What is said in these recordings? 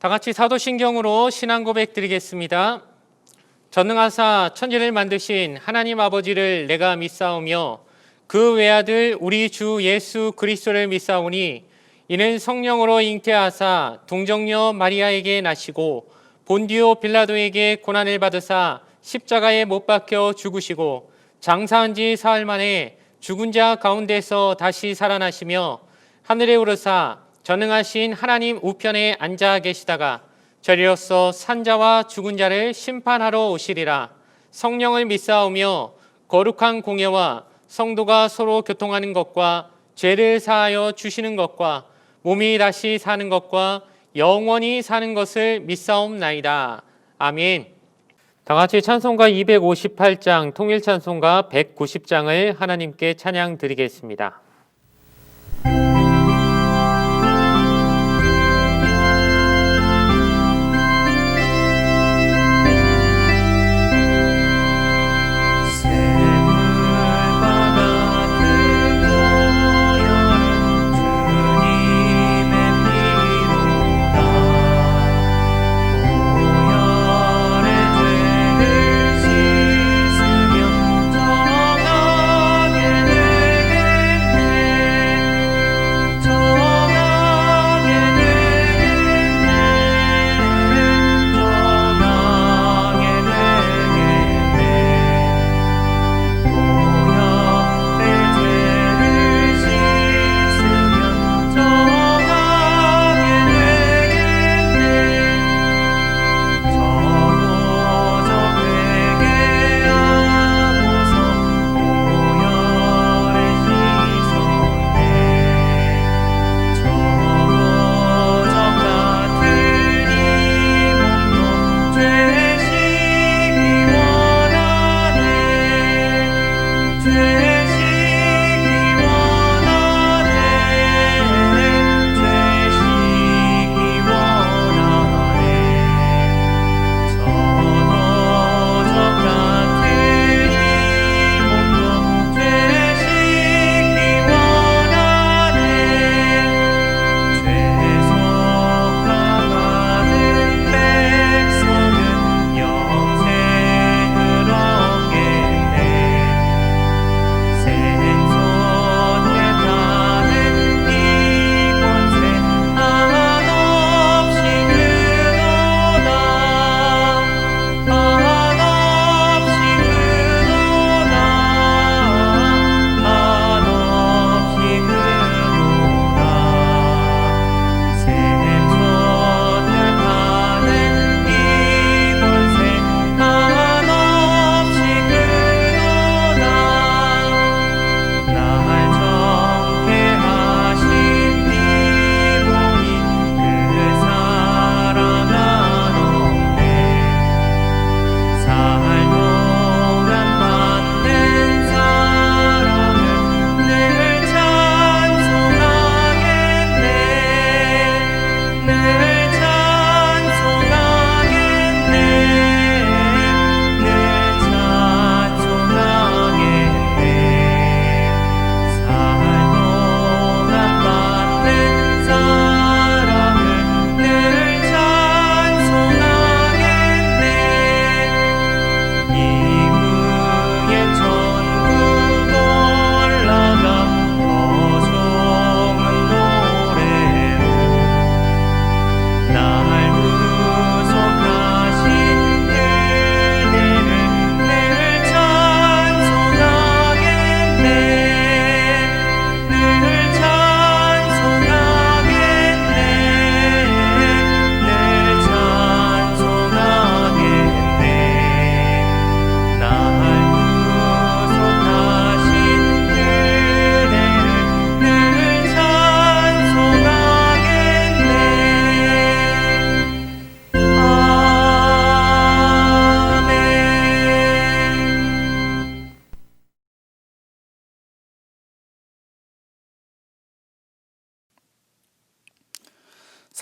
다 같이 사도신경으로 신앙 고백 드리겠습니다. 전능하사 천지를 만드신 하나님 아버지를 내가 믿사오며 그 외아들 우리 주 예수 그리스도를 믿사오니 이는 성령으로 잉태하사 동정녀 마리아에게 나시고 본디오 빌라도에게 고난을 받으사 십자가에 못 박혀 죽으시고 장사한 지 사흘 만에 죽은 자 가운데서 다시 살아나시며 하늘에 오르사 전능하신 하나님 우편에 앉아 계시다가 저리로서 산자와 죽은 자를 심판하러 오시리라. 성령을 믿사오며 거룩한 공예와 성도가 서로 교통하는 것과 죄를 사하여 주시는 것과 몸이 다시 사는 것과 영원히 사는 것을 믿사옵나이다. 아멘. 다 같이 찬송가 258장, 통일찬송가 190장을 하나님께 찬양 드리겠습니다.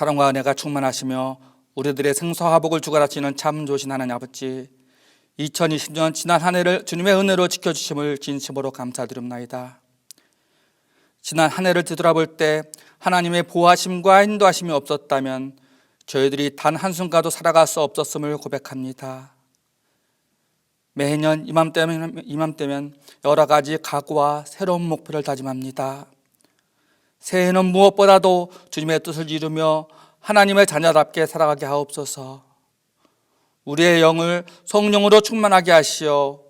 사랑과 은혜가 충만하시며 우리들의 생사화복을 주관하시는 참 좋으신 하나님 아버지, 2020년 지난 한 해를 주님의 은혜로 지켜주심을 진심으로 감사드립나이다. 지난 한 해를 뒤돌아볼 때 하나님의 보호하심과 인도하심이 없었다면 저희들이 단 한순간도 살아갈 수 없었음을 고백합니다. 매년 이맘때면 여러 가지 각오와 새로운 목표를 다짐합니다. 새해는 무엇보다도 주님의 뜻을 이루며 하나님의 자녀답게 살아가게 하옵소서. 우리의 영을 성령으로 충만하게 하시어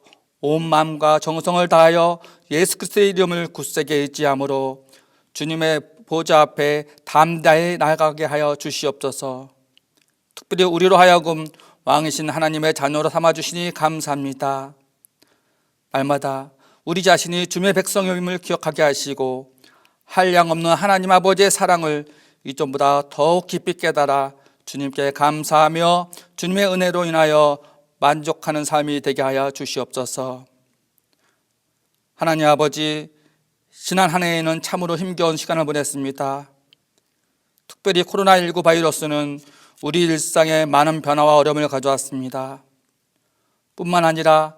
온 마음과 정성을 다하여 예수 그리스도의 이름을 굳세게 의지함으로 주님의 보좌 앞에 담대히 나아가게 하여 주시옵소서. 특별히 우리로 하여금 왕이신 하나님의 자녀로 삼아주시니 감사합니다. 날마다 우리 자신이 주님의 백성임을 기억하게 하시고 한량없는 하나님 아버지의 사랑을 이전보다 더욱 깊이 깨달아 주님께 감사하며 주님의 은혜로 인하여 만족하는 삶이 되게 하여 주시옵소서. 하나님 아버지, 지난 한 해에는 참으로 힘겨운 시간을 보냈습니다. 특별히 코로나19 바이러스는 우리 일상에 많은 변화와 어려움을 가져왔습니다. 뿐만 아니라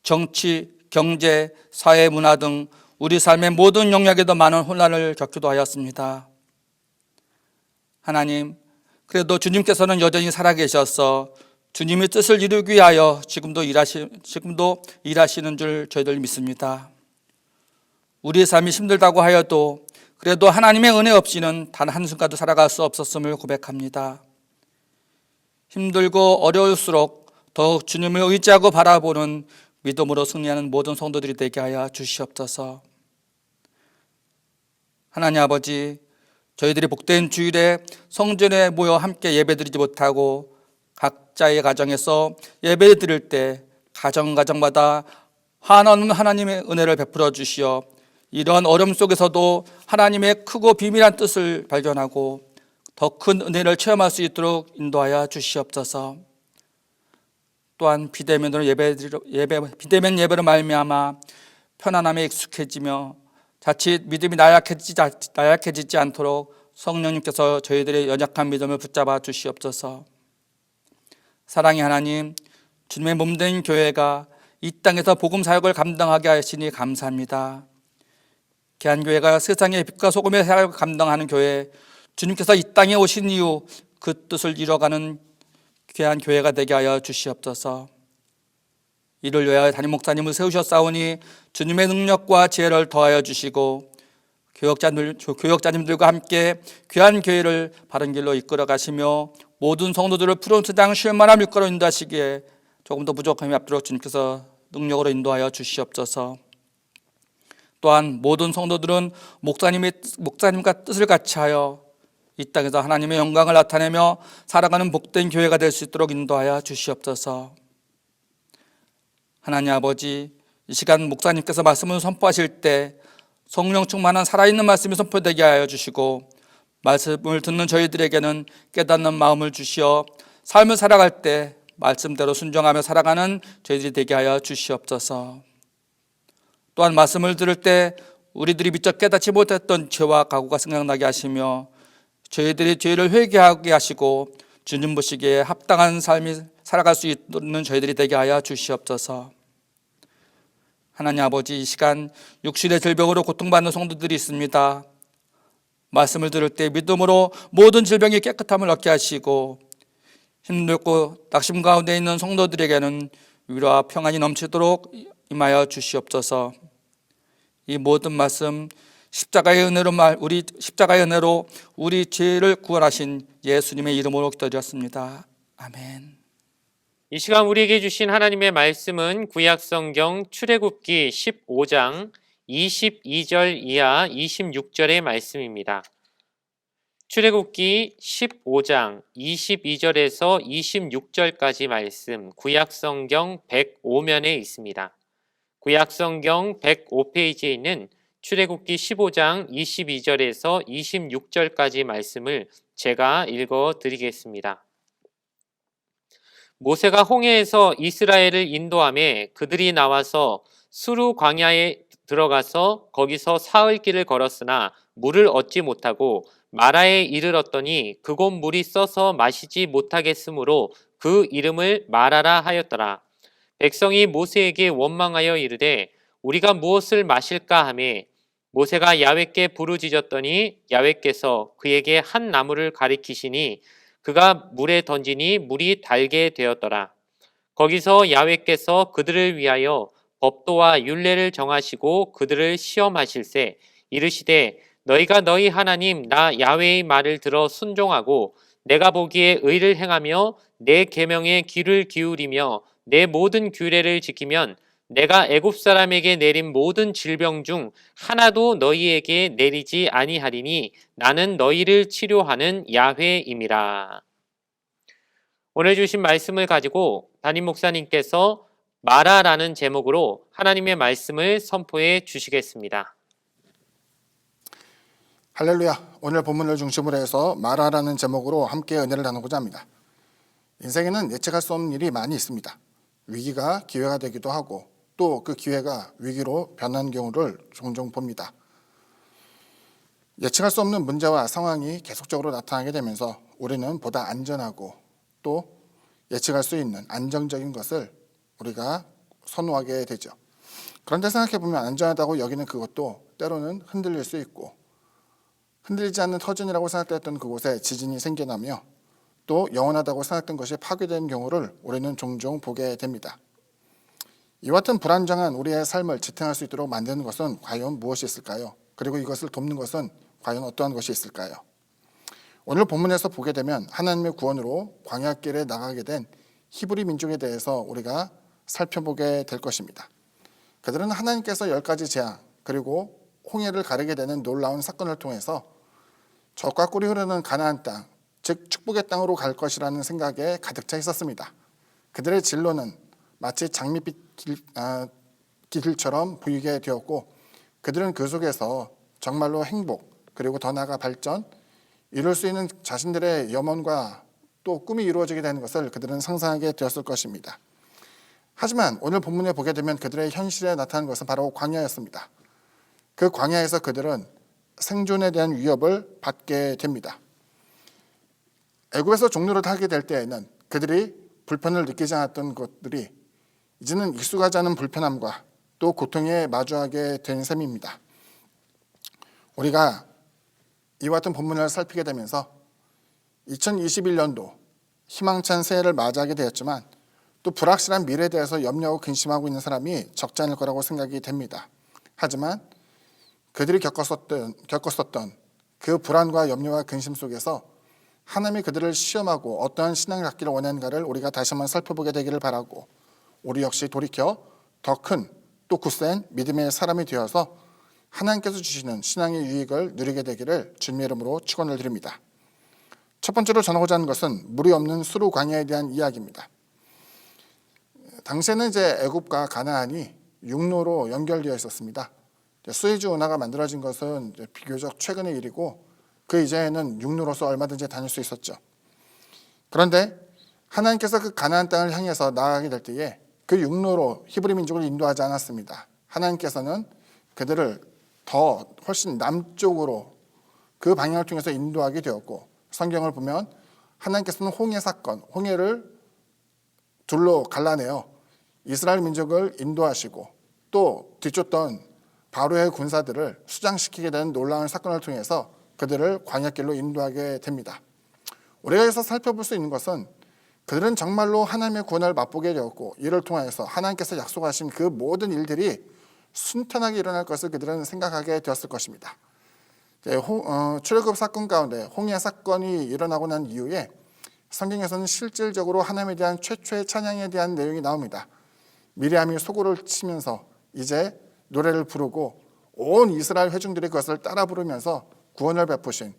정치, 경제, 사회, 문화 등 우리 삶의 모든 영역에도 많은 혼란을 겪기도 하였습니다. 하나님, 그래도 주님께서는 여전히 살아계셔서 주님의 뜻을 이루기 위하여 지금도 일하시는 줄 저희들 믿습니다. 우리의 삶이 힘들다고 하여도 그래도 하나님의 은혜 없이는 단 한순간도 살아갈 수 없었음을 고백합니다. 힘들고 어려울수록 더욱 주님을 의지하고 바라보는 믿음으로 승리하는 모든 성도들이 되게 하여 주시옵소서. 하나님 아버지, 저희들이 복된 주일에 성전에 모여 함께 예배드리지 못하고 각자의 가정에서 예배 드릴 때 가정마다 한없는 하나님의 은혜를 베풀어 주시어 이러한 어려움 속에서도 하나님의 크고 비밀한 뜻을 발견하고 더 큰 은혜를 체험할 수 있도록 인도하여 주시옵소서. 또한 비대면 예배로 말미암아 편안함에 익숙해지며 자칫 믿음이 나약해지지 않도록 성령님께서 저희들의 연약한 믿음을 붙잡아 주시옵소서. 사랑의 하나님, 주님의 몸된 교회가 이 땅에서 복음 사역을 감당하게 하시니 감사합니다. 귀한교회가 세상의 빛과 소금의 사역을 감당하는 교회, 주님께서 이 땅에 오신 이후 그 뜻을 이뤄가는 귀한 교회가 되게 하여 주시옵소서. 이를 위하여 담임 목사님을 세우셨사오니 주님의 능력과 지혜를 더하여 주시고 교역자님들과 함께 귀한 교회를 바른 길로 이끌어 가시며 모든 성도들을 푸른 세상 쉴만한 밀가로 인도하시기에 조금 더 부족함이 없도록 주님께서 능력으로 인도하여 주시옵소서. 또한 모든 성도들은 목사님과 뜻을 같이 하여 이 땅에서 하나님의 영광을 나타내며 살아가는 복된 교회가 될 수 있도록 인도하여 주시옵소서. 하나님 아버지, 이 시간 목사님께서 말씀을 선포하실 때 성령 충만한 살아있는 말씀이 선포되게 하여 주시고 말씀을 듣는 저희들에게는 깨닫는 마음을 주시어 삶을 살아갈 때 말씀대로 순종하며 살아가는 저희들이 되게 하여 주시옵소서. 또한 말씀을 들을 때 우리들이 미처 깨닫지 못했던 죄와 각오가 생각나게 하시며 저희들이 죄를 회개하게 하시고 주님 보시기에 합당한 삶이 살아갈 수 있는 저희들이 되게 하여 주시옵소서. 하나님 아버지, 이 시간 육신의 질병으로 고통받는 성도들이 있습니다. 말씀을 들을 때 믿음으로 모든 질병이 깨끗함을 얻게 하시고 힘들고 낙심 가운데 있는 성도들에게는 위로와 평안이 넘치도록 임하여 주시옵소서. 이 모든 말씀 십자가의 은혜로 우리 죄를 구원하신 예수님의 이름으로 기도드렸습니다. 아멘. 이 시간 우리에게 주신 하나님의 말씀은 구약성경 출애굽기 15장 22절 이하 26절의 말씀입니다. 출애굽기 15장 22절에서 26절까지 말씀, 구약성경 105면에 있습니다. 구약성경 105페이지에 있는 출애굽기 15장 22절에서 26절까지 말씀을 제가 읽어 드리겠습니다. 모세가 홍해에서 이스라엘을 인도하며 그들이 나와서 수르 광야에 들어가서 거기서 사흘 길을 걸었으나 물을 얻지 못하고 마라에 이르렀더니 그곳 물이 써서 마시지 못하겠으므로 그 이름을 마라라 하였더라. 백성이 모세에게 원망하여 이르되 우리가 무엇을 마실까 하매 모세가 야훼께 부르짖었더니 야훼께서 그에게 한 나무를 가리키시니 그가 물에 던지니 물이 달게 되었더라. 거기서 야훼께서 그들을 위하여 법도와 율례를 정하시고 그들을 시험하실세 이르시되 너희가 너희 하나님 나 야훼의 말을 들어 순종하고 내가 보기에 의를 행하며 내 계명에 귀를 기울이며 내 모든 규례를 지키면 내가 애굽 사람에게 내린 모든 질병 중 하나도 너희에게 내리지 아니하리니 나는 너희를 치료하는 야훼임이라. 오늘 주신 말씀을 가지고 담임 목사님께서 마라라는 제목으로 하나님의 말씀을 선포해 주시겠습니다. 할렐루야. 오늘 본문을 중심으로 해서 마라라는 제목으로 함께 은혜를 나누고자 합니다. 인생에는 예측할 수 없는 일이 많이 있습니다. 위기가 기회가 되기도 하고 또 그 기회가 위기로 변한 경우를 종종 봅니다. 예측할 수 없는 문제와 상황이 계속적으로 나타나게 되면서 우리는 보다 안전하고 또 예측할 수 있는 안정적인 것을 우리가 선호하게 되죠. 그런데 생각해보면 안전하다고 여기는 그것도 때로는 흔들릴 수 있고 흔들리지 않는 터전이라고 생각됐던 그곳에 지진이 생겨나며 또 영원하다고 생각된 것이 파괴되는 경우를 우리는 종종 보게 됩니다. 이와 같은 불안정한 우리의 삶을 지탱할 수 있도록 만드는 것은 과연 무엇이 있을까요? 그리고 이것을 돕는 것은 과연 어떠한 것이 있을까요? 오늘 본문에서 보게 되면 하나님의 구원으로 광야길에 나가게 된 히브리 민족에 대해서 우리가 살펴보게 될 것입니다. 그들은 하나님께서 10가지 재앙 그리고 홍해를 가르게 되는 놀라운 사건을 통해서 젖과 꿀이 흐르는 가나안 땅, 즉 축복의 땅으로 갈 것이라는 생각에 가득 차 있었습니다. 그들의 진로는 마치 장밋빛 길처럼 보이게 되었고 그들은 그 속에서 정말로 행복 그리고 더 나아가 발전, 이룰 수 있는 자신들의 염원과 또 꿈이 이루어지게 되는 것을 그들은 상상하게 되었을 것입니다. 하지만 오늘 본문에 보게 되면 그들의 현실에 나타난 것은 바로 광야였습니다. 그 광야에서 그들은 생존에 대한 위협을 받게 됩니다. 애굽에서 종로를 타게 될 때에는 그들이 불편을 느끼지 않았던 것들이 이제는 익숙하지 않은 불편함과 또 고통에 마주하게 된 셈입니다. 우리가 이와 같은 본문을 살피게 되면서 2021년도 희망찬 새해를 맞이하게 되었지만 또 불확실한 미래에 대해서 염려하고 근심하고 있는 사람이 적지 않을 거라고 생각이 됩니다. 하지만 그들이 겪었었던 그 불안과 염려와 근심 속에서 하나님이 그들을 시험하고 어떠한 신앙을 갖기를 원하는가를 우리가 다시 한번 살펴보게 되기를 바라고 우리 역시 돌이켜 더 큰 또 굳센 믿음의 사람이 되어서 하나님께서 주시는 신앙의 유익을 누리게 되기를 주님의 이름으로 축원을 드립니다. 첫 번째로 전하고자 하는 것은 물이 없는 수루 광야에 대한 이야기입니다. 당시에는 이제 애굽과 가나안이 육로로 연결되어 있었습니다. 수에즈 운하가 만들어진 것은 비교적 최근의 일이고 그 이전에는 육로로서 얼마든지 다닐 수 있었죠. 그런데 하나님께서 그 가나안 땅을 향해서 나아가게 될 때에 그 육로로 히브리 민족을 인도하지 않았습니다. 하나님께서는 그들을 더 훨씬 남쪽으로 그 방향을 통해서 인도하게 되었고 성경을 보면 하나님께서는 홍해 사건, 홍해를 둘로 갈라내어 이스라엘 민족을 인도하시고 또 뒤쫓던 바로의 군사들을 수장시키게 되는 놀라운 사건을 통해서 그들을 광야길로 인도하게 됩니다. 우리가 여기서 살펴볼 수 있는 것은 그들은 정말로 하나님의 구원을 맛보게 되었고 이를 통해서 하나님께서 약속하신 그 모든 일들이 순탄하게 일어날 것을 그들은 생각하게 되었을 것입니다. 출애굽 사건 가운데 홍해 사건이 일어나고 난 이후에 성경에서는 실질적으로 하나님에 대한 최초의 찬양에 대한 내용이 나옵니다. 미리암이 소고를 치면서 이제 노래를 부르고 온 이스라엘 회중들이 그것을 따라 부르면서 구원을 베푸신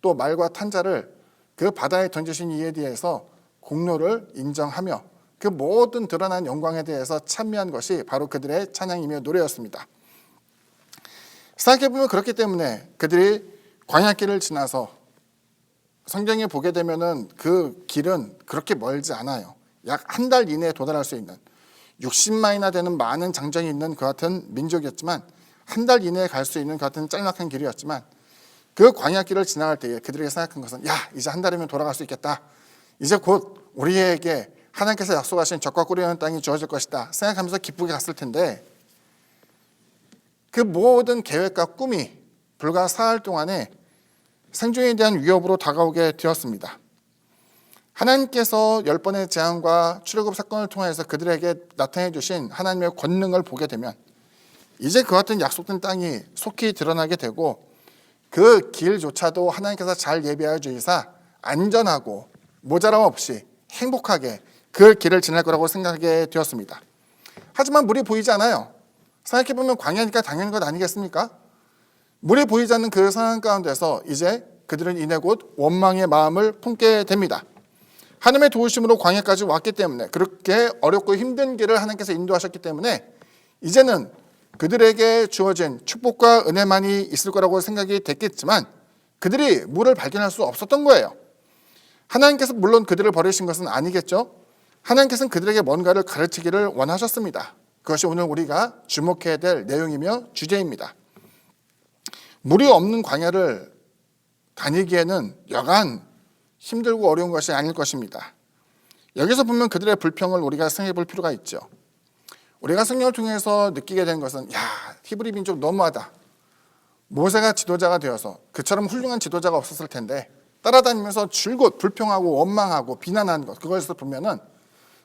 또 말과 탄자를 그 바다에 던지신 이에 대해서 공로를 인정하며 그 모든 드러난 영광에 대해서 찬미한 것이 바로 그들의 찬양이며 노래였습니다. 생각해보면 그렇기 때문에 그들이 광야길을 지나서 성경에 보게 되면은 그 길은 그렇게 멀지 않아요. 약 한 달 이내에 도달할 수 있는 60마일이나 되는 많은 장정이 있는 그 같은 민족이었지만 한 달 이내에 갈 수 있는 그 같은 짤막한 길이었지만 그 광야길을 지나갈 때에 그들이 생각한 것은 이제 한 달이면 돌아갈 수 있겠다. 이제 곧 우리에게 하나님께서 약속하신 젖과 꿀이 흐르는 땅이 주어질 것이다 생각하면서 기쁘게 갔을 텐데 그 모든 계획과 꿈이 불과 사흘 동안에 생존에 대한 위협으로 다가오게 되었습니다. 하나님께서 10번의 재앙과 출애굽 사건을 통해서 그들에게 나타내 주신 하나님의 권능을 보게 되면 이제 그와 같은 약속된 땅이 속히 드러나게 되고 그 길조차도 하나님께서 잘 예비하여 주시사 안전하고 모자람 없이 행복하게 그 길을 지날 거라고 생각하게 되었습니다. 하지만 물이 보이지 않아요. 생각해보면 광야니까 당연한 것 아니겠습니까? 물이 보이지 않는 그 상황 가운데서 이제 그들은 이내 곧 원망의 마음을 품게 됩니다. 하나님의 도우심으로 광야까지 왔기 때문에, 그렇게 어렵고 힘든 길을 하나님께서 인도하셨기 때문에 이제는 그들에게 주어진 축복과 은혜만이 있을 거라고 생각이 됐겠지만 그들이 물을 발견할 수 없었던 거예요. 하나님께서 물론 그들을 버리신 것은 아니겠죠. 하나님께서는 그들에게 뭔가를 가르치기를 원하셨습니다. 그것이 오늘 우리가 주목해야 될 내용이며 주제입니다. 물이 없는 광야를 다니기에는 여간 힘들고 어려운 것이 아닐 것입니다. 여기서 보면 그들의 불평을 우리가 생각해 볼 필요가 있죠. 우리가 성경을 통해서 느끼게 된 것은 히브리 민족 너무하다. 모세가 지도자가 되어서 그처럼 훌륭한 지도자가 없었을 텐데 따라다니면서 줄곧 불평하고 원망하고 비난하는 것, 그것에서 보면은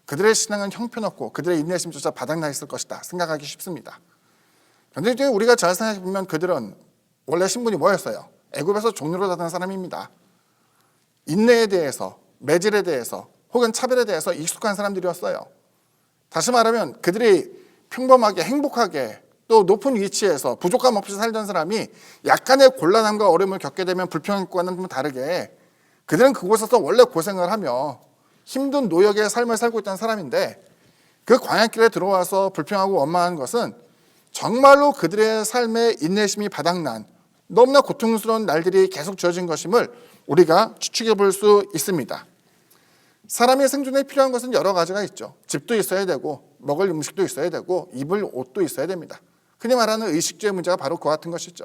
그들의 신앙은 형편없고 그들의 인내심조차 바닥나 있을 것이다 생각하기 쉽습니다. 그런데 우리가 잘 생각해 보면 그들은 원래 신분이 뭐였어요? 애굽에서 종로로 다던 사람입니다. 인내에 대해서, 매질에 대해서 혹은 차별에 대해서 익숙한 사람들이었어요. 다시 말하면 그들이 평범하게 행복하게 또 높은 위치에서 부족함 없이 살던 사람이 약간의 곤란함과 어려움을 겪게 되면 불평과는 좀 다르게 그들은 그곳에서 원래 고생을 하며 힘든 노역의 삶을 살고 있던 사람인데 그 광야길에 들어와서 불평하고 원망하는 것은 정말로 그들의 삶의 인내심이 바닥난 너무나 고통스러운 날들이 계속 주어진 것임을 우리가 추측해 볼 수 있습니다. 사람의 생존에 필요한 것은 여러 가지가 있죠. 집도 있어야 되고 먹을 음식도 있어야 되고 입을 옷도 있어야 됩니다. 흔히 말하는 의식주의 문제가 바로 그와 같은 것이죠.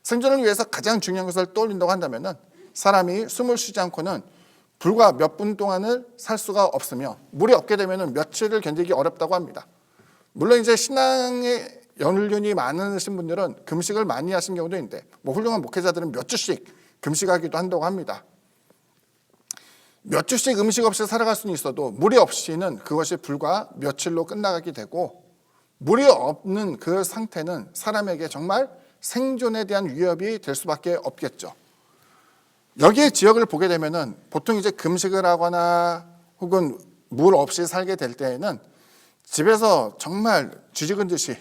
생존을 위해서 가장 중요한 것을 떠올린다고 한다면 사람이 숨을 쉬지 않고는 불과 몇 분 동안을 살 수가 없으며 물이 없게 되면 며칠을 견디기 어렵다고 합니다. 물론 이제 신앙의 연륜이 많으신 분들은 금식을 많이 하신 경우도 있는데 훌륭한 목회자들은 몇 주씩 금식하기도 한다고 합니다. 몇 주씩 음식 없이 살아갈 수는 있어도 물이 없이는 그것이 불과 며칠로 끝나가게 되고 물이 없는 그 상태는 사람에게 정말 생존에 대한 위협이 될 수밖에 없겠죠. 여기에 지역을 보게 되면은 보통 이제 금식을 하거나 혹은 물 없이 살게 될 때에는 집에서 정말 쥐죽은 듯이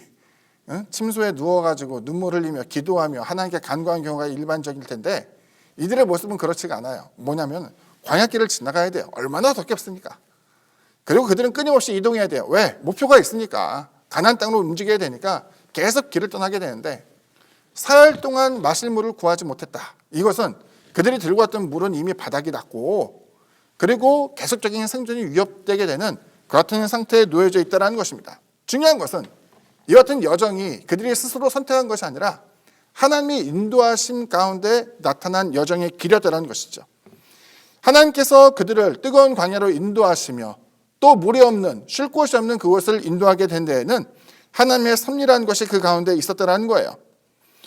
침소에 누워가지고 눈물 흘리며 기도하며 하나님께 간구하는 경우가 일반적일 텐데 이들의 모습은 그렇지가 않아요. 뭐냐면 광야길을 지나가야 돼요. 얼마나 덥겠습니까? 그리고 그들은 끊임없이 이동해야 돼요. 왜? 목표가 있으니까. 가나안 땅으로 움직여야 되니까 계속 길을 떠나게 되는데 사흘 동안 마실 물을 구하지 못했다. 이것은 그들이 들고 왔던 물은 이미 바닥이 났고 그리고 계속적인 생존이 위협되게 되는 그 같은 상태에 놓여져 있다는 것입니다. 중요한 것은 이 같은 여정이 그들이 스스로 선택한 것이 아니라 하나님의 인도하심 가운데 나타난 여정의 길이었다는 것이죠. 하나님께서 그들을 뜨거운 광야로 인도하시며 또 물이 없는, 쉴 곳이 없는 그곳을 인도하게 된 데에는 하나님의 섭리라는 것이 그 가운데 있었다는 거예요.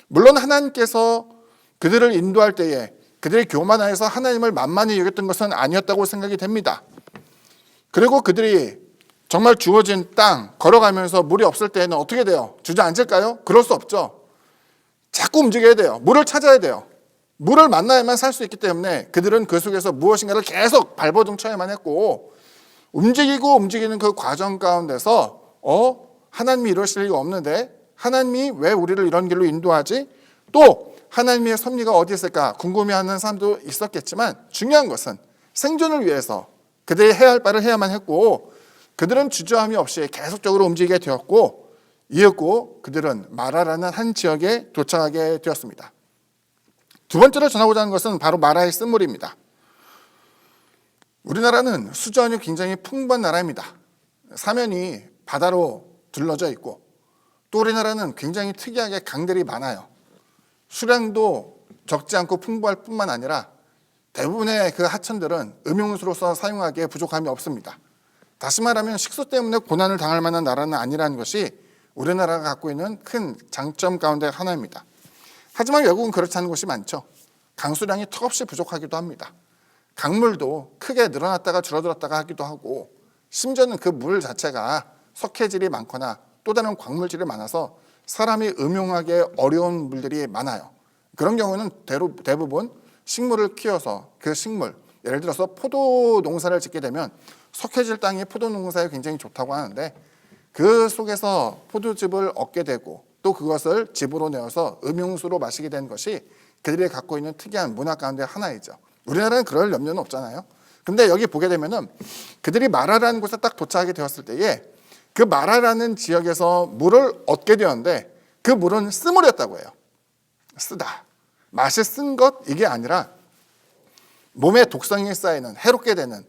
물론 하나님께서 그들을 인도할 때에 그들이 교만하여서 하나님을 만만히 여겼던 것은 아니었다고 생각이 됩니다. 그리고 그들이 정말 주어진 땅 걸어가면서 물이 없을 때에는 어떻게 돼요? 주저앉을까요? 그럴 수 없죠. 자꾸 움직여야 돼요. 물을 찾아야 돼요. 물을 만나야만 살 수 있기 때문에 그들은 그 속에서 무엇인가를 계속 발버둥 쳐야만 했고 움직이고 움직이는 그 과정 가운데서 하나님이 이러실 리가 없는데 하나님이 왜 우리를 이런 길로 인도하지? 또 하나님의 섭리가 어디 있을까 궁금해하는 사람도 있었겠지만 중요한 것은 생존을 위해서 그들이 해야 할 바를 해야만 했고 그들은 주저함이 없이 계속적으로 움직이게 되었고 이었고 그들은 마라라는 한 지역에 도착하게 되었습니다. 두 번째로 전하고자 하는 것은 바로 마라의 쓴물입니다. 우리나라는 수저원이 굉장히 풍부한 나라입니다. 사면이 바다로 둘러져 있고 또 우리나라는 굉장히 특이하게 강들이 많아요. 수량도 적지 않고 풍부할 뿐만 아니라 대부분의 그 하천들은 음용수로서 사용하기에 부족함이 없습니다. 다시 말하면 식수 때문에 고난을 당할 만한 나라는 아니라는 것이 우리나라가 갖고 있는 큰 장점 가운데 하나입니다. 하지만 외국은 그렇지 않은 곳이 많죠. 강수량이 턱없이 부족하기도 합니다. 강물도 크게 늘어났다가 줄어들었다가 하기도 하고, 심지어는 그 물 자체가 석회질이 많거나 또 다른 광물질이 많아서 사람이 음용하기 어려운 물들이 많아요. 그런 경우는 대부분 식물을 키워서 그 식물, 예를 들어서 포도 농사를 짓게 되면 석회질 땅이 포도 농사에 굉장히 좋다고 하는데, 그 속에서 포도즙을 얻게 되고 또 그것을 즙으로 내어서 음용수로 마시게 된 것이 그들이 갖고 있는 특이한 문화 가운데 하나이죠. 우리나라는 그럴 염려는 없잖아요. 근데 여기 보게 되면은 그들이 마라라는 곳에 딱 도착하게 되었을 때에 그 마라라는 지역에서 물을 얻게 되었는데, 그 물은 쓴물이었다고 해요. 쓰다. 맛이 쓴 것, 이게 아니라 몸에 독성이 쌓이는, 해롭게 되는,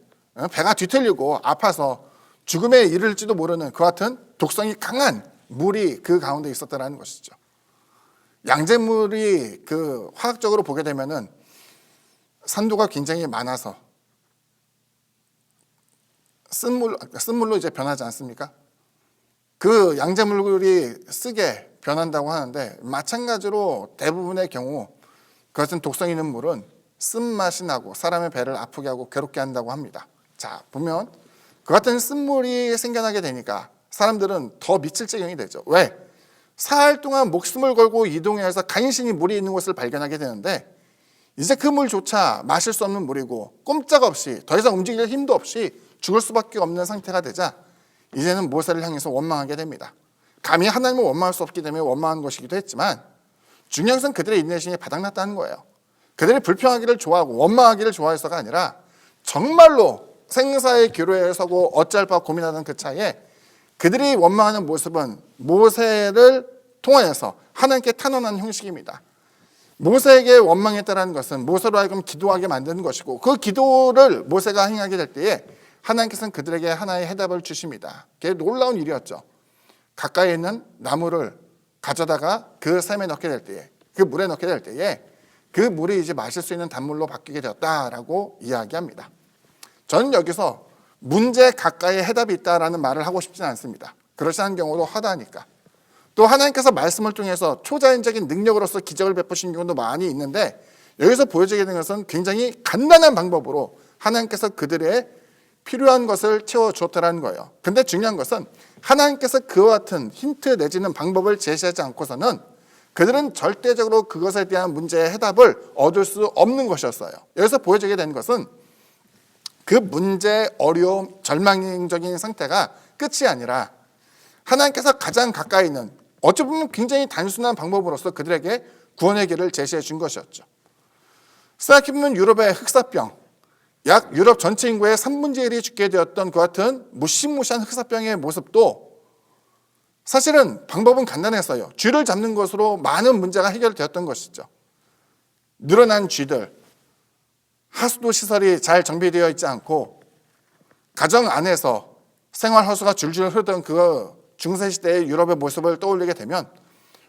배가 뒤틀리고 아파서 죽음에 이를지도 모르는 그 같은 독성이 강한 물이 그 가운데 있었다는 것이죠. 양잿물이 그 화학적으로 보게 되면은 산도가 굉장히 많아서 쓴물로 이제 변하지 않습니까? 그 양잿물이 쓰게 변한다고 하는데, 마찬가지로 대부분의 경우 그것은 독성 있는 물은 쓴맛이 나고 사람의 배를 아프게 하고 괴롭게 한다고 합니다. 자, 보면 그 같은 쓴물이 생겨나게 되니까 사람들은 더 미칠 지경이 되죠. 왜? 사흘 동안 목숨을 걸고 이동해서 간신히 물이 있는 곳을 발견하게 되는데, 이제 그 물조차 마실 수 없는 물이고 꼼짝없이 더 이상 움직일 힘도 없이 죽을 수밖에 없는 상태가 되자 이제는 모세를 향해서 원망하게 됩니다. 감히 하나님을 원망할 수 없기 때문에 원망하는 것이기도 했지만, 중요한 것은 그들의 인내심이 바닥났다는 거예요. 그들이 불평하기를 좋아하고 원망하기를 좋아해서가 아니라 정말로 생사의 기로에 서고 어찌할 바 고민하던 그 차에 그들이 원망하는 모습은 모세를 통하여서 하나님께 탄원하는 형식입니다. 모세에게 원망했다는 것은 모세로 하여금 기도하게 만드는 것이고, 그 기도를 모세가 행하게 될 때에 하나님께서는 그들에게 하나의 해답을 주십니다. 그게 놀라운 일이었죠. 가까이 있는 나무를 가져다가 그 샘에 넣게 될 때에, 그 물에 넣게 될 때에 그 물이 이제 마실 수 있는 단물로 바뀌게 되었다라고 이야기합니다. 저는 여기서 문제 가까이에 해답이 있다라는 말을 하고 싶지는 않습니다. 그렇지 않은 경우도 하다니까. 또 하나님께서 말씀을 통해서 초자연적인 능력으로서 기적을 베푸신 경우도 많이 있는데, 여기서 보여지게 된 것은 굉장히 간단한 방법으로 하나님께서 그들의 필요한 것을 채워주었다는 거예요. 근데 중요한 것은 하나님께서 그와 같은 힌트 내지는 방법을 제시하지 않고서는 그들은 절대적으로 그것에 대한 문제의 해답을 얻을 수 없는 것이었어요. 여기서 보여지게 된 것은 그 문제의 어려움, 절망적인 상태가 끝이 아니라 하나님께서 가장 가까이 있는, 어찌 보면 굉장히 단순한 방법으로서 그들에게 구원의 길을 제시해 준 것이었죠. 생각해보면 유럽의 흑사병, 약 유럽 전체 인구의 3분의 1이 죽게 되었던 그 같은 무시무시한 흑사병의 모습도 사실은 방법은 간단했어요. 쥐를 잡는 것으로 많은 문제가 해결되었던 것이죠. 늘어난 쥐들, 하수도 시설이 잘 정비되어 있지 않고 가정 안에서 생활하수가 줄줄 흐르던 그 중세시대의 유럽의 모습을 떠올리게 되면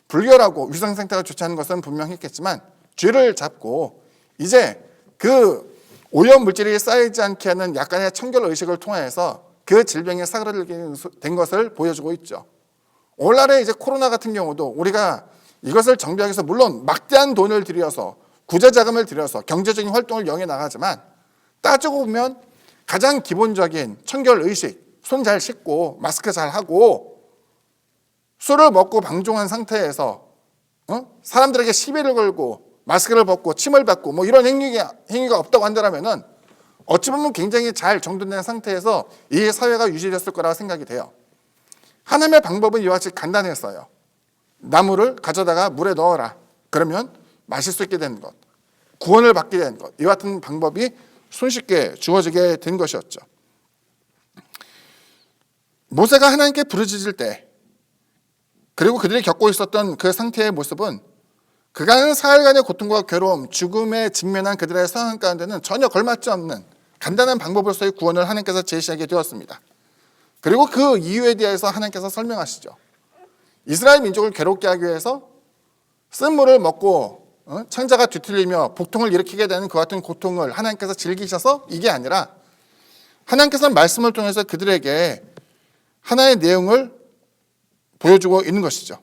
불결하고 위생 상태가 좋지 않은 것은 분명했겠지만, 쥐를 잡고 이제 그 오염 물질이 쌓이지 않게 하는 약간의 청결 의식을 통해서 그 질병이 사그라들게 된 것을 보여주고 있죠. 오늘날의 이제 코로나 같은 경우도 우리가 이것을 정비하기 위해서 물론 막대한 돈을 들여서 구제자금을 들여서 경제적인 활동을 영해 나가지만, 따지고 보면 가장 기본적인 청결 의식, 손 잘 씻고 마스크 잘 하고 술을 먹고 방종한 상태에서 사람들에게 시비를 걸고 마스크를 벗고 침을 뱉고 뭐 이런 행위가 없다고 한다면은 어찌 보면 굉장히 잘 정돈된 상태에서 이 사회가 유지됐을 거라고 생각이 돼요. 하나님의 방법은 이와 같이 간단했어요. 나무를 가져다가 물에 넣어라. 그러면 마실 수 있게 되는 것, 구원을 받게 되는 것, 이와 같은 방법이 손쉽게 주어지게 된 것이었죠. 모세가 하나님께 부르짖을 때, 그리고 그들이 겪고 있었던 그 상태의 모습은 그간의 사흘간의 고통과 괴로움, 죽음에 직면한 그들의 상황 가운데는 전혀 걸맞지 않는 간단한 방법으로서의 구원을 하나님께서 제시하게 되었습니다. 그리고 그 이유에 대해서 하나님께서 설명하시죠. 이스라엘 민족을 괴롭게 하기 위해서 쓴물을 먹고 창자가 뒤틀리며 복통을 일으키게 되는 그 같은 고통을 하나님께서 즐기셔서 이게 아니라, 하나님께서는 말씀을 통해서 그들에게 하나의 내용을 보여주고 있는 것이죠.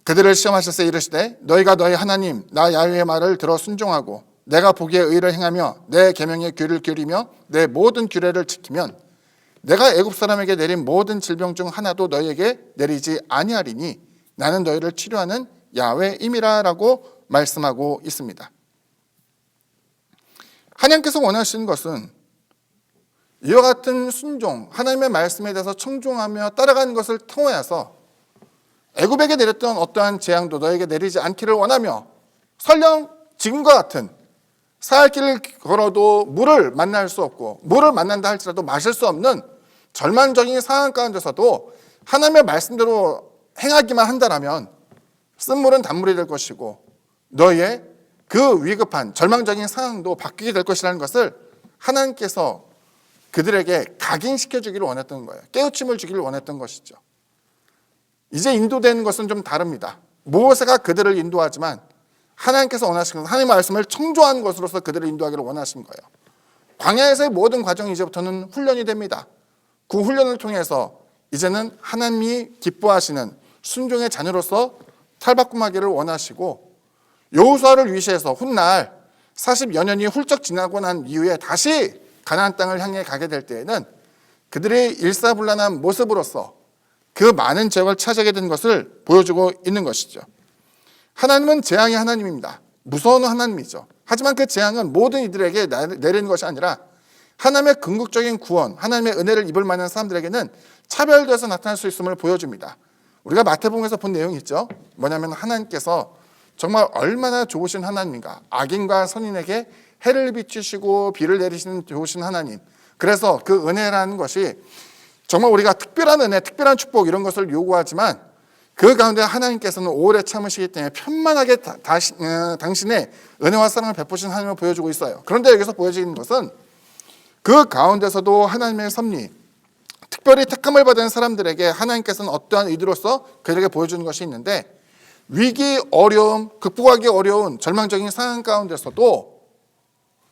그들을 시험하셔서 이르시되 너희가 너희 하나님 나 야훼의 말을 들어 순종하고 내가 보기에 의를 행하며 내 계명에 귀를 기울이며 내 모든 규례를 지키면 내가 애굽 사람에게 내린 모든 질병 중 하나도 너희에게 내리지 아니하리니 나는 너희를 치료하는 야훼임이라라고 말씀하고 있습니다. 하나님께서 원하시는 것은 이와 같은 순종, 하나님의 말씀에 대해서 청종하며 따라가는 것을 통하여서 애굽에게 내렸던 어떠한 재앙도 너에게 내리지 않기를 원하며 설령 지금과 같은 살 길을 걸어도 물을 만날 수 없고 물을 만난다 할지라도 마실 수 없는 절망적인 상황 가운데서도 하나님의 말씀대로 행하기만 한다라면 쓴물은 단물이 될 것이고 너희의 그 위급한 절망적인 상황도 바뀌게 될 것이라는 것을 하나님께서 그들에게 각인시켜 주기를 원했던 거예요. 깨우침을 주기를 원했던 것이죠. 이제 인도되는 것은 좀 다릅니다. 모세가 그들을 인도하지만 하나님께서 원하시는 것은 하나님의 말씀을 청조한 것으로서 그들을 인도하기를 원하신 거예요. 광야에서의 모든 과정이 이제부터는 훈련이 됩니다. 그 훈련을 통해서 이제는 하나님이 기뻐하시는 순종의 자녀로서 탈바꿈하기를 원하시고 여호수아를 위시해서 훗날 40여 년이 훌쩍 지나고 난 이후에 다시 가나안 땅을 향해 가게 될 때에는 그들의 일사불란한 모습으로서 그 많은 지역을 차지하게 된 것을 보여주고 있는 것이죠. 하나님은 재앙의 하나님입니다. 무서운 하나님이죠. 하지만 그 재앙은 모든 이들에게 내리는 것이 아니라 하나님의 궁극적인 구원, 하나님의 은혜를 입을 만한 사람들에게는 차별되어서 나타날 수 있음을 보여줍니다. 우리가 마태복음에서 본 내용이 있죠. 뭐냐면 하나님께서 정말 얼마나 좋으신 하나님인가. 악인과 선인에게 해를 비추시고 비를 내리시는 좋으신 하나님. 그래서 그 은혜라는 것이 정말 우리가 특별한 은혜, 특별한 축복 이런 것을 요구하지만 그 가운데 하나님께서는 오래 참으시기 때문에 편만하게 당신의 은혜와 사랑을 베푸신 하나님을 보여주고 있어요. 그런데 여기서 보여지는 것은 그 가운데서도 하나님의 섭리, 특별히 택함을 받은 사람들에게 하나님께서는 어떠한 의도로서 그들에게 보여주는 것이 있는데 위기, 어려움, 극복하기 어려운 절망적인 상황 가운데서도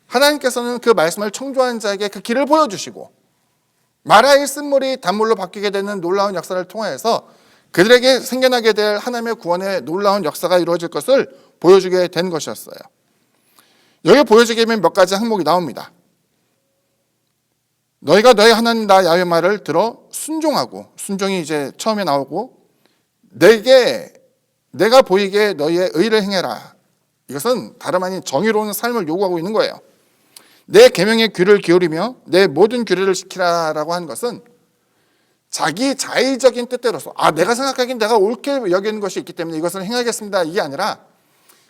하나님께서는 그 말씀을 청조한 자에게 그 길을 보여주시고 마라의 쓴물이 단물로 바뀌게 되는 놀라운 역사를 통하여서 그들에게 생겨나게 될 하나님의 구원의 놀라운 역사가 이루어질 것을 보여주게 된 것이었어요. 여기 보여지게 되면 몇 가지 항목이 나옵니다. 너희가 너희 하나님 나 야훼 말을 들어 순종하고, 순종이 이제 처음에 나오고, 내가 보이게 너희의 의를 행해라. 이것은 다름 아닌 정의로운 삶을 요구하고 있는 거예요. 내 계명에 귀를 기울이며 내 모든 규례를 지키라라고 하는 것은 자기 자의적인 뜻대로서 내가 생각하기엔 내가 옳게 여기는 것이 있기 때문에 이것을 행하겠습니다. 이게 아니라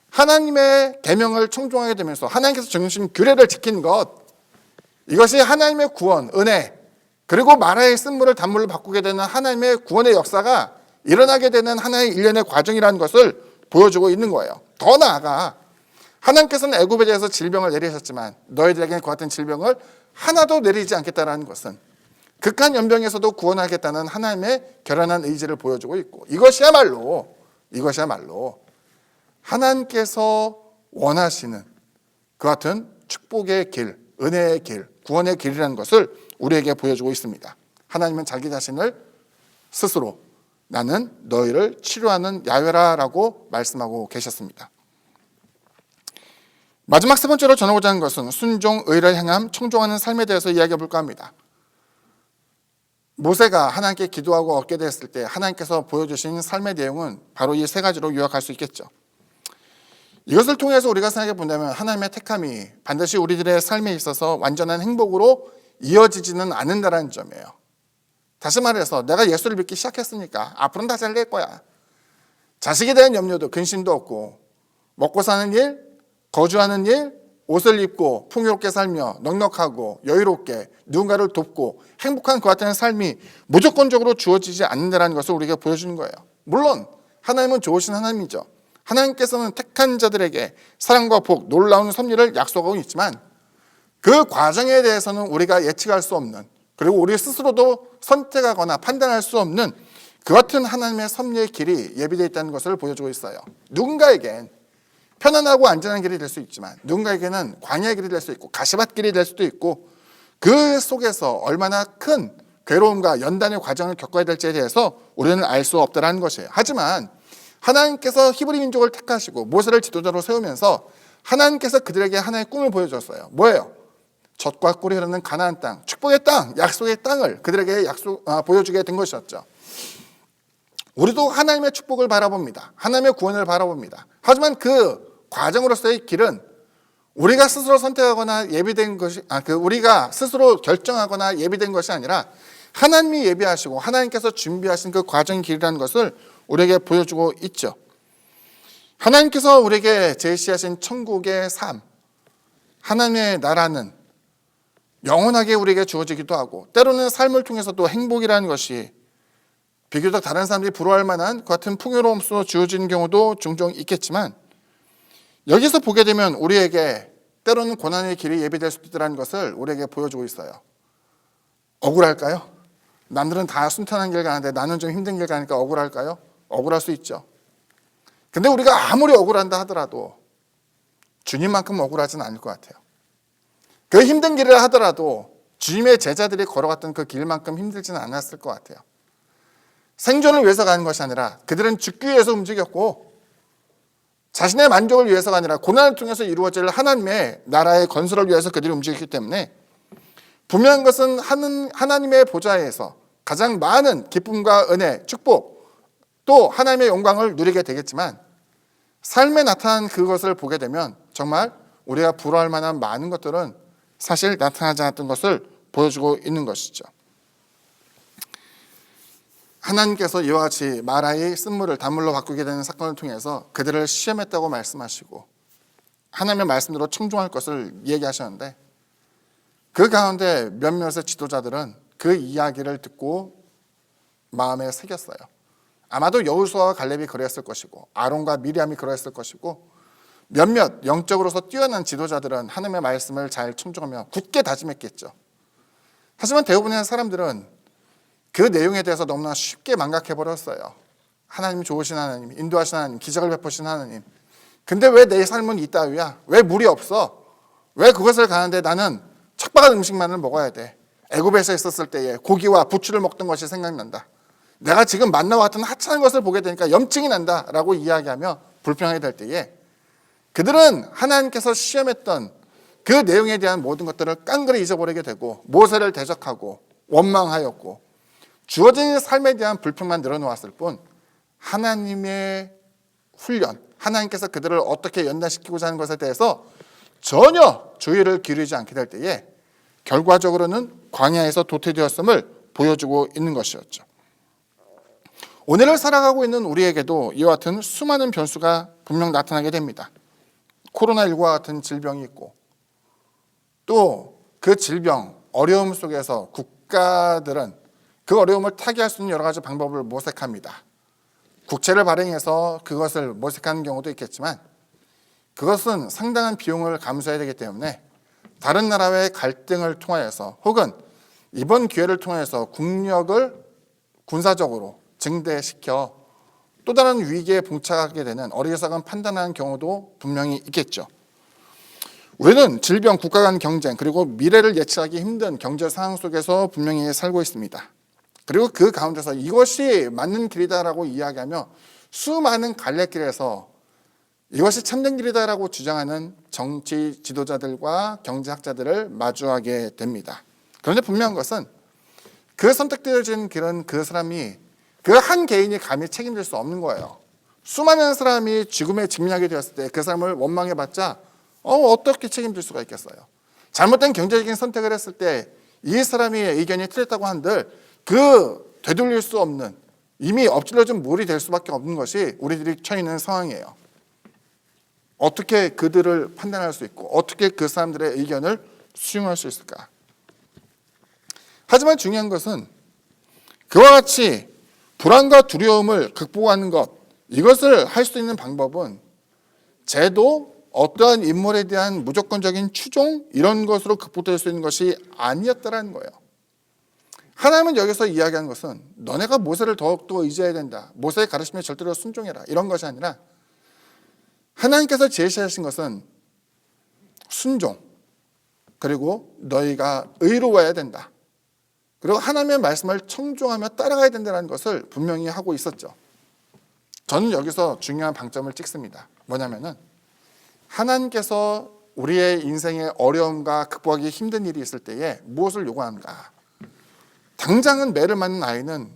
하나님의 계명을 청종하게 되면서 하나님께서 정해주신 규례를 지키는 것, 이것이 하나님의 구원, 은혜, 그리고 마라의 쓴물을 단물로 바꾸게 되는 하나님의 구원의 역사가 일어나게 되는 하나의 일련의 과정이라는 것을 보여주고 있는 거예요. 더 나아가 하나님께서는 애굽에 대해서 질병을 내리셨지만 너희들에게는 그 같은 질병을 하나도 내리지 않겠다라는 것은 극한 연병에서도 구원하겠다는 하나님의 결연한 의지를 보여주고 있고, 이것이야말로 하나님께서 원하시는 그 같은 축복의 길, 은혜의 길, 구원의 길이라는 것을 우리에게 보여주고 있습니다. 하나님은 자기 자신을 스스로 나는 너희를 치료하는 야훼라라고 말씀하고 계셨습니다. 마지막 세 번째로 전하고자 하는 것은 순종, 의를 행함, 청종하는 삶에 대해서 이야기해 볼까 합니다. 모세가 하나님께 기도하고 얻게 됐을 때 하나님께서 보여주신 삶의 내용은 바로 이 세 가지로 요약할 수 있겠죠. 이것을 통해서 우리가 생각해 본다면 하나님의 택함이 반드시 우리들의 삶에 있어서 완전한 행복으로 이어지지는 않는다는 점이에요. 다시 말해서 내가 예수를 믿기 시작했으니까 앞으로는 다 잘 될 거야. 자식에 대한 염려도 근심도 없고, 먹고 사는 일, 거주하는 일, 옷을 입고 풍요롭게 살며 넉넉하고 여유롭게 누군가를 돕고 행복한 그 같은 삶이 무조건적으로 주어지지 않는다는 것을 우리에게 보여주는 거예요. 물론 하나님은 좋으신 하나님이죠. 하나님께서는 택한 자들에게 사랑과 복, 놀라운 섭리를 약속하고 있지만 그 과정에 대해서는 우리가 예측할 수 없는, 그리고 우리 스스로도 선택하거나 판단할 수 없는 그 같은 하나님의 섭리의 길이 예비되어 있다는 것을 보여주고 있어요. 누군가에겐 편안하고 안전한 길이 될 수 있지만 누군가에게는 광야의 길이 될 수 있고 가시밭 길이 될 수도 있고, 그 속에서 얼마나 큰 괴로움과 연단의 과정을 겪어야 될지에 대해서 우리는 알 수 없다는 것이에요. 하지만 하나님께서 히브리 민족을 택하시고 모세를 지도자로 세우면서 하나님께서 그들에게 하나의 꿈을 보여줬어요. 뭐예요? 젖과 꿀이 흐르는 가나안 땅, 축복의 땅, 약속의 땅을 그들에게 보여주게 된 것이었죠. 우리도 하나님의 축복을 바라봅니다. 하나님의 구원을 바라봅니다. 하지만 그 과정으로서의 길은 우리가 스스로 선택하거나 예비된 것이 우리가 스스로 결정하거나 예비된 것이 아니라 하나님이 예비하시고 하나님께서 준비하신 그 과정의 길이라는 것을 우리에게 보여주고 있죠. 하나님께서 우리에게 제시하신 천국의 삶, 하나님의 나라는 영원하게 우리에게 주어지기도 하고 때로는 삶을 통해서도 행복이라는 것이 비교적 다른 사람들이 부러워할 만한 같은 풍요로움으로 주어지는 경우도 종종 있겠지만 여기서 보게 되면 우리에게 때로는 고난의 길이 예비될 수도 있다는 것을 우리에게 보여주고 있어요. 억울할까요? 남들은 다 순탄한 길 가는데 나는 좀 힘든 길 가니까 억울할까요? 억울할 수 있죠. 근데 우리가 아무리 억울한다 하더라도 주님만큼 억울하지는 않을 것 같아요. 그 힘든 길을 하더라도 주님의 제자들이 걸어갔던 그 길만큼 힘들지는 않았을 것 같아요. 생존을 위해서 가는 것이 아니라 그들은 죽기 위해서 움직였고 자신의 만족을 위해서가 아니라 고난을 통해서 이루어질 하나님의 나라의 건설을 위해서 그들이 움직였기 때문에 분명한 것은 하나님의 보좌에서 가장 많은 기쁨과 은혜, 축복 또 하나님의 영광을 누리게 되겠지만 삶에 나타난 그것을 보게 되면 정말 우리가 부러워할 만한 많은 것들은 사실 나타나지 않았던 것을 보여주고 있는 것이죠. 하나님께서 이와 같이 마라의 쓴물을 단물로 바꾸게 되는 사건을 통해서 그들을 시험했다고 말씀하시고 하나님의 말씀대로 청종할 것을 얘기하셨는데 그 가운데 몇몇의 지도자들은 그 이야기를 듣고 마음에 새겼어요. 아마도 여호수아와 갈렙이 그랬을 것이고 아론과 미리암이 그랬을 것이고 몇몇 영적으로서 뛰어난 지도자들은 하나님의 말씀을 잘 청종하며 굳게 다짐했겠죠. 하지만 대부분의 사람들은 그 내용에 대해서 너무나 쉽게 망각해버렸어요. 하나님 좋으신 하나님, 인도하신 하나님, 기적을 베푸신 하나님. 근데 왜 내 삶은 이따위야? 왜 물이 없어? 왜 그것을 가는데 나는 척박한 음식만을 먹어야 돼? 애굽에서 있었을 때에 고기와 부추를 먹던 것이 생각난다. 내가 지금 만나와 같은 하찮은 것을 보게 되니까 염증이 난다 라고 이야기하며 불평하게 될 때에 그들은 하나님께서 시험했던 그 내용에 대한 모든 것들을 깡그리 잊어버리게 되고 모세를 대적하고 원망하였고 주어진 삶에 대한 불평만 늘어놓았을 뿐 하나님의 훈련, 하나님께서 그들을 어떻게 연단시키고자 하는 것에 대해서 전혀 주의를 기울이지 않게 될 때에 결과적으로는 광야에서 도태되었음을 보여주고 있는 것이었죠. 오늘을 살아가고 있는 우리에게도 이와 같은 수많은 변수가 분명 나타나게 됩니다. 코로나19와 같은 질병이 있고 또 그 질병, 어려움 속에서 국가들은 그 어려움을 타개할 수 있는 여러 가지 방법을 모색합니다. 국채를 발행해서 그것을 모색하는 경우도 있겠지만 그것은 상당한 비용을 감수해야 되기 때문에 다른 나라와의 갈등을 통하여서 혹은 이번 기회를 통해서 국력을 군사적으로 증대시켜 또 다른 위기에 봉착하게 되는 어리석은 판단하는 경우도 분명히 있겠죠. 우리는 질병, 국가 간 경쟁 그리고 미래를 예측하기 힘든 경제 상황 속에서 분명히 살고 있습니다. 그리고 그 가운데서 이것이 맞는 길이다라고 이야기하며 수많은 갈래길에서 이것이 참된 길이다라고 주장하는 정치 지도자들과 경제학자들을 마주하게 됩니다. 그런데 분명한 것은 그 선택되어진 길은 그 사람이 그 한 개인이 감히 책임질 수 없는 거예요. 수많은 사람이 죽음에 직면하게 되었을 때 그 사람을 원망해봤자 어떻게 책임질 수가 있겠어요. 잘못된 경제적인 선택을 했을 때 이 사람의 의견이 틀렸다고 한들 그 되돌릴 수 없는 이미 엎질러진 물이 될 수밖에 없는 것이 우리들이 처해 있는 상황이에요. 어떻게 그들을 판단할 수 있고 어떻게 그 사람들의 의견을 수용할 수 있을까? 하지만 중요한 것은 그와 같이 불안과 두려움을 극복하는 것, 이것을 할 수 있는 방법은 제도, 어떠한 인물에 대한 무조건적인 추종 이런 것으로 극복될 수 있는 것이 아니었다라는 거예요. 하나님은 여기서 이야기하는 것은 너네가 모세를 더욱더 의지해야 된다. 모세의 가르침에 절대로 순종해라. 이런 것이 아니라 하나님께서 제시하신 것은 순종 그리고 너희가 의로워야 된다. 그리고 하나님의 말씀을 청종하며 따라가야 된다는 것을 분명히 하고 있었죠. 저는 여기서 중요한 방점을 찍습니다. 뭐냐면은 하나님께서 우리의 인생의 어려움과 극복하기 힘든 일이 있을 때에 무엇을 요구하는가? 당장은 매를 맞는 아이는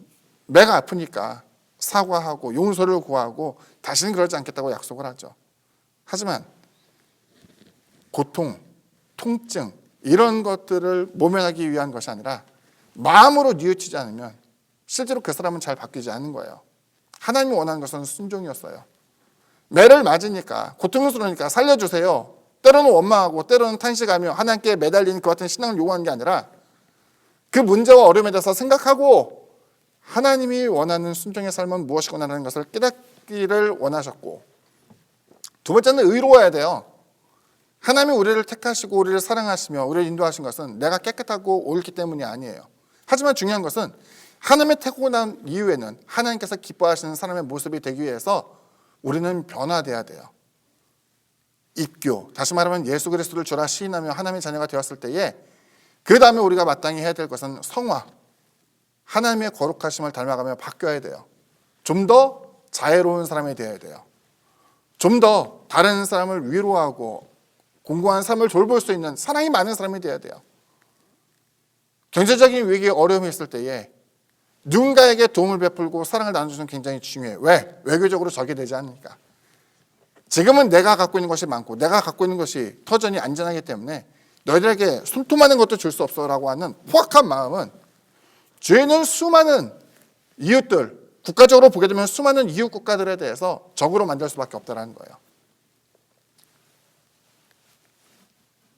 매가 아프니까 사과하고 용서를 구하고 다시는 그러지 않겠다고 약속을 하죠. 하지만 고통, 통증 이런 것들을 모면하기 위한 것이 아니라 마음으로 뉘우치지 않으면 실제로 그 사람은 잘 바뀌지 않는 거예요. 하나님이 원하는 것은 순종이었어요. 매를 맞으니까 고통스러우니까 살려주세요. 때로는 원망하고 때로는 탄식하며 하나님께 매달린 그 같은 신앙을 요구하는 게 아니라 그 문제와 어려움에 대해서 생각하고 하나님이 원하는 순종의 삶은 무엇이구나라는 것을 깨닫기를 원하셨고, 두 번째는 의로워야 돼요. 하나님이 우리를 택하시고 우리를 사랑하시며 우리를 인도하신 것은 내가 깨끗하고 옳기 때문이 아니에요. 하지만 중요한 것은 하나님의 택하고 난 이후에는 하나님께서 기뻐하시는 사람의 모습이 되기 위해서 우리는 변화돼야 돼요. 입교, 다시 말하면 예수 그리스도를 주라 시인하며 하나님의 자녀가 되었을 때에 그 다음에 우리가 마땅히 해야 될 것은 성화, 하나님의 거룩하심을 닮아가며 바뀌어야 돼요. 좀 더 자애로운 사람이 되어야 돼요. 좀 더 다른 사람을 위로하고 공고한 삶을 돌볼 수 있는 사랑이 많은 사람이 되어야 돼요. 경제적인 위기에 어려움이 있을 때에 누군가에게 도움을 베풀고 사랑을 나눠주는 게 굉장히 중요해요. 왜? 외교적으로 적이 되지 않으니까. 지금은 내가 갖고 있는 것이 많고 내가 갖고 있는 것이 터전이 안전하기 때문에 너희들에게 숨통하는 것도 줄 수 없어라고 하는 포악한 마음은 죄는 수많은 이웃들, 국가적으로 보게 되면 수많은 이웃 국가들에 대해서 적으로 만들 수밖에 없다는 거예요.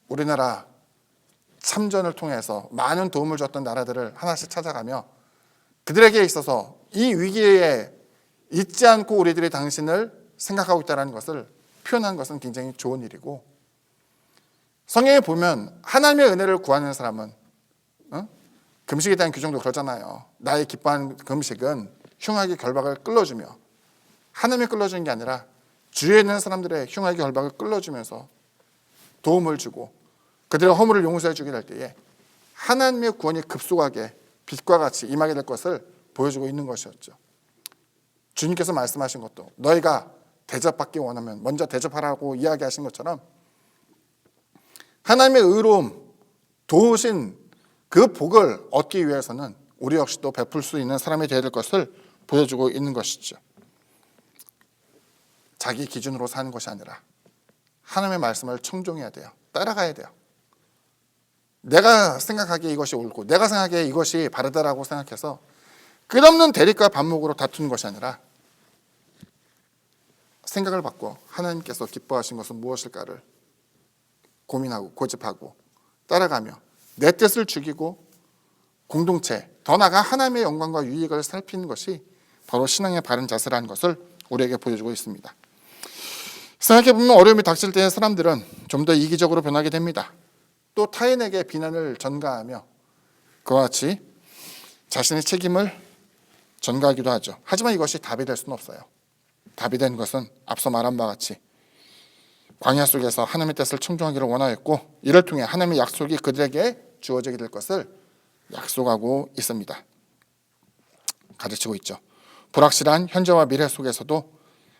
우리나라 참전을 통해서 많은 도움을 줬던 나라들을 하나씩 찾아가며 그들에게 있어서 이 위기에 잊지 않고 우리들이 당신을 생각하고 있다는 것을 표현한 것은 굉장히 좋은 일이고, 성경에 보면 하나님의 은혜를 구하는 사람은 금식에 대한 규정도 그러잖아요. 나의 기뻐하는 금식은 흉악의 결박을 끌어주며, 하나님이 끌어주는 게 아니라 주위에 있는 사람들의 흉악의 결박을 끌어주면서 도움을 주고 그들의 허물을 용서해 주게 될 때에 하나님의 구원이 급속하게 빛과 같이 임하게 될 것을 보여주고 있는 것이었죠. 주님께서 말씀하신 것도 너희가 대접받기 원하면 먼저 대접하라고 이야기하신 것처럼 하나님의 의로움, 도우신 그 복을 얻기 위해서는 우리 역시도 베풀 수 있는 사람이 되어야 될 것을 보여주고 있는 것이죠. 자기 기준으로 사는 것이 아니라 하나님의 말씀을 청종해야 돼요. 따라가야 돼요. 내가 생각하기에 이것이 옳고 내가 생각하기에 이것이 바르다라고 생각해서 끝없는 대립과 반목으로 다투는 것이 아니라 생각을 바꿔 하나님께서 기뻐하신 것은 무엇일까를 고민하고 고집하고 따라가며 내 뜻을 죽이고 공동체, 더 나아가 하나님의 영광과 유익을 살피는 것이 바로 신앙의 바른 자세라는 것을 우리에게 보여주고 있습니다. 생각해보면 어려움이 닥칠 때 사람들은 좀 더 이기적으로 변하게 됩니다. 또 타인에게 비난을 전가하며 그와 같이 자신의 책임을 전가하기도 하죠. 하지만 이것이 답이 될 수는 없어요. 답이 된 것은 앞서 말한 바와 같이 광야 속에서 하나님의 뜻을 청종하기를 원하였고 이를 통해 하나님의 약속이 그들에게 주어지게 될 것을 약속하고 있습니다. 가르치고 있죠. 불확실한 현재와 미래 속에서도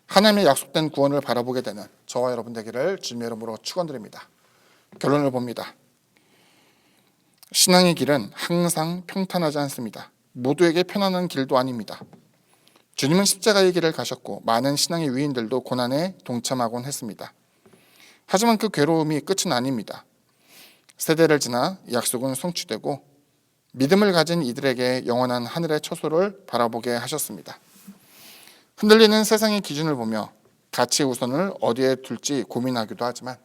하나님의 약속된 구원을 바라보게 되는 저와 여러분 되기를 주님의 이름으로 축원드립니다. 결론을 봅니다. 신앙의 길은 항상 평탄하지 않습니다. 모두에게 편안한 길도 아닙니다. 주님은 십자가의 길을 가셨고 많은 신앙의 위인들도 고난에 동참하곤 했습니다. 하지만 그 괴로움이 끝은 아닙니다. 세대를 지나 약속은 성취되고 믿음을 가진 이들에게 영원한 하늘의 처소를 바라보게 하셨습니다. 흔들리는 세상의 기준을 보며 가치 우선을 어디에 둘지 고민하기도 하지만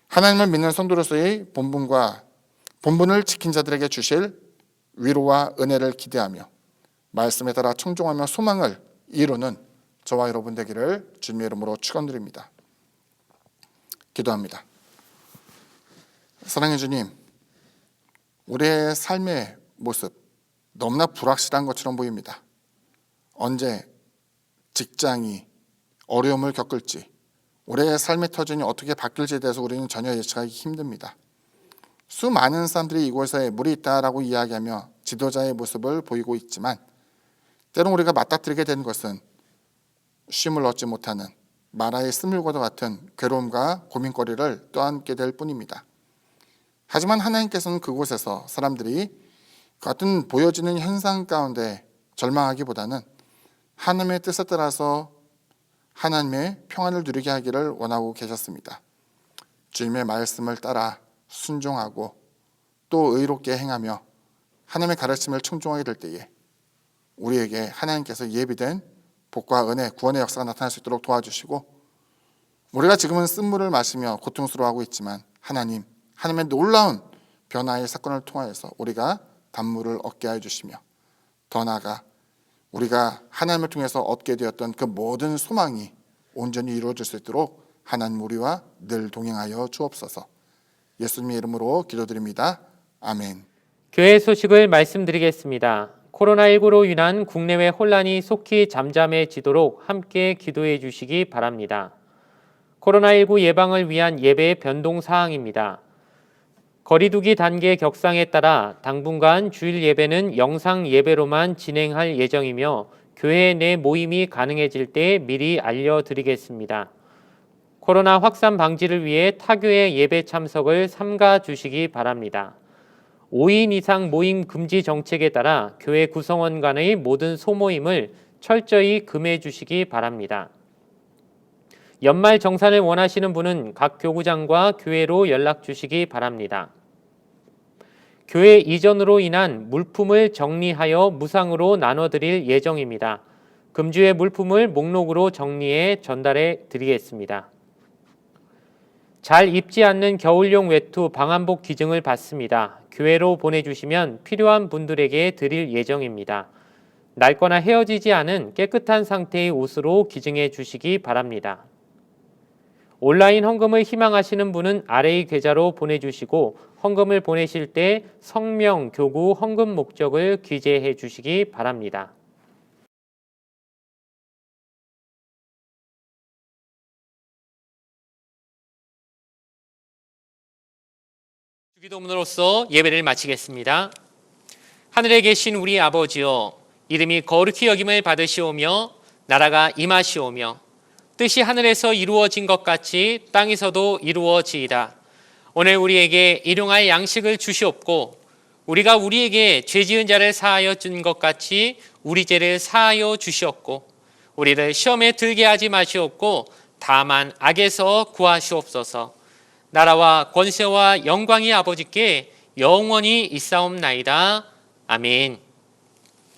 하나님을 믿는 성도로서의 본분을 지킨 자들에게 주실 위로와 은혜를 기대하며 말씀에 따라 청종하며 소망을 이루는 저와 여러분 되기를 주님의 이름으로 축원드립니다. 기도합니다. 사랑해 주님, 우리의 삶의 모습 너무나 불확실한 것처럼 보입니다. 언제 직장이 어려움을 겪을지, 우리의 삶의 터전이 어떻게 바뀔지에 대해서 우리는 전혀 예측하기 힘듭니다. 수많은 사람들이 이곳에 물이 있다라고 이야기하며 지도자의 모습을 보이고 있지만 때론 우리가 맞닥뜨리게 되는 것은 쉼을 얻지 못하는 마라의 쓴물과도 같은 괴로움과 고민거리를 떠안게 될 뿐입니다. 하지만 하나님께서는 그곳에서 사람들이 그 같은 보여지는 현상 가운데 절망하기보다는 하나님의 뜻에 따라서 하나님의 평안을 누리게 하기를 원하고 계셨습니다. 주님의 말씀을 따라 순종하고 또 의롭게 행하며 하나님의 가르침을 청종하게 될 때에 우리에게 하나님께서 예비된 복과 은혜, 구원의 역사가 나타날 수 있도록 도와주시고, 우리가 지금은 쓴물을 마시며 고통스러워하고 있지만 하나님의 놀라운 변화의 사건을 통하여서 우리가 단물을 얻게 해주시며, 더 나아가 우리가 하나님을 통해서 얻게 되었던 그 모든 소망이 온전히 이루어질 수 있도록 하나님 우리와 늘 동행하여 주옵소서. 예수님의 이름으로 기도드립니다. 아멘. 교회 소식을 말씀드리겠습니다. 코로나19로 인한 국내외 혼란이 속히 잠잠해지도록 함께 기도해 주시기 바랍니다. 코로나19 예방을 위한 예배의 변동 사항입니다. 거리두기 단계 격상에 따라 당분간 주일 예배는 영상 예배로만 진행할 예정이며 교회 내 모임이 가능해질 때 미리 알려드리겠습니다. 코로나 확산 방지를 위해 타교의 예배 참석을 삼가 주시기 바랍니다. 5인 이상 모임 금지 정책에 따라 교회 구성원 간의 모든 소모임을 철저히 금해 주시기 바랍니다. 연말 정산을 원하시는 분은 각 교구장과 교회로 연락 주시기 바랍니다. 교회 이전으로 인한 물품을 정리하여 무상으로 나눠드릴 예정입니다. 금주의 물품을 목록으로 정리해 전달해 드리겠습니다. 잘 입지 않는 겨울용 외투 방한복 기증을 받습니다. 교회로 보내주시면 필요한 분들에게 드릴 예정입니다. 낡거나 헤어지지 않은 깨끗한 상태의 옷으로 기증해 주시기 바랍니다. 온라인 헌금을 희망하시는 분은 아래의 계좌로 보내주시고 헌금을 보내실 때 성명, 교구, 헌금 목적을 기재해 주시기 바랍니다. 주기도문으로서 예배를 마치겠습니다. 하늘에 계신 우리 아버지여, 이름이 거룩히 여김을 받으시오며 나라가 임하시오며 뜻이 하늘에서 이루어진 것 같이 땅에서도 이루어지이다. 오늘 우리에게 일용할 양식을 주시옵고 우리가 우리에게 죄 지은 자를 사하여 준 것 같이 우리 죄를 사하여 주시옵고 우리를 시험에 들게 하지 마시옵고 다만 악에서 구하시옵소서. 나라와 권세와 영광이 아버지께 영원히 있사옵나이다. 아멘.